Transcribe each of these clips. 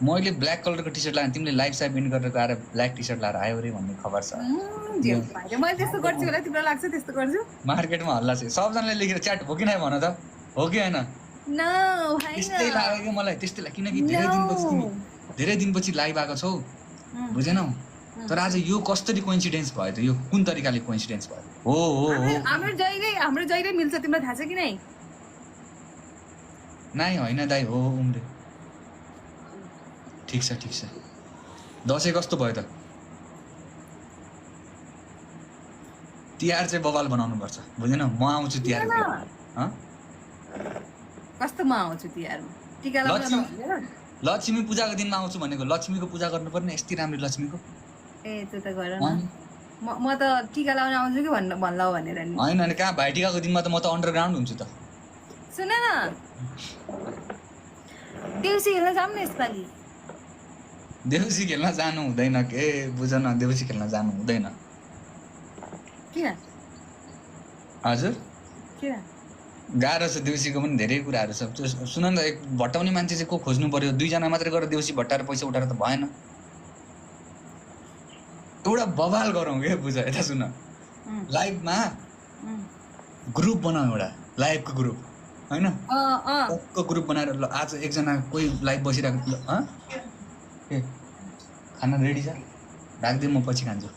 मैले ब्ल्याक कलरको T short लगाएँ तिमीले लाइफ साइप इन गरेर आएर ब्ल्याक टी सर्ट लगाएर आयो रे भन्ने खबर छ मैले त्यस्तो गर्छु होला तिम्रो लाग्छ त्यस्तो गर्छु मार्केटमा हल्ला छ सबजनाले लेखेर च्याट हो कि नै भन त हो कि हैन त्यस्तै लाग्यो कि मलाई त्यस्तै लाग्यो किनकि धेरै दिनपछि लाइभ आएको छौ बुझेनौ तर आज यो कसरी कोइन्सिडेन्स भयो त यो कुन तरिकाले कोइन्सिडेन्स भयो हो हाम्रो जहिले मिल्छ तिमीलाई थाहा छ कि नै नाइ होइन दाइ हो उम्रे ठिक छ दसैँ कस्तो भयो त तिहार चाहिँ बवाल बनाउनु पर्छ बुझेन म आउँछु तिहार कस्तो म आउँछु तिहारमा टिका लगाउन लक्ष्मी पूजाको दिनमा आउँछु भनेको लक्ष्मीको पूजा गर्नु पर्ने यति राम्रो लक्ष्मीको ए त्यो त गर न म त टिका लगाउन आउँछु कि भन्ला भनेर नि हैन अनि कहाँ भाइटिकाको दिनमा त म त अन्डरग्राउन्ड हुन्छु त सुन न देउसी खेल्न जाऊँ न यसपालि देउसी खेल्न जानु हुँदैन के बुझ न देउसी खेल्न जानु हुँदैन किन हजुर किन गाह्रो छ देउसीको पनि धेरै कुराहरू छ सुन न एक भट्टाउने मान्छे चाहिँ को खोज्नु पर्यो दुईजना मात्रै गरेर देउसी भट्टाएर पैसा उठाएर त भएन एउटा बवाल गरौँ के बुझ यता सुन लाइभमा ग्रुप बनाऊ एउटा लाइभको ग्रुप हैन को ग्रुप बनाएर ल आज एकजना कोही लाइभ बसिरहेको ए खाना रेडी छ राख्दै म पछि खान्छु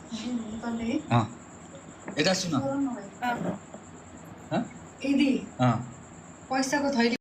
यता सुन पैसाको थैली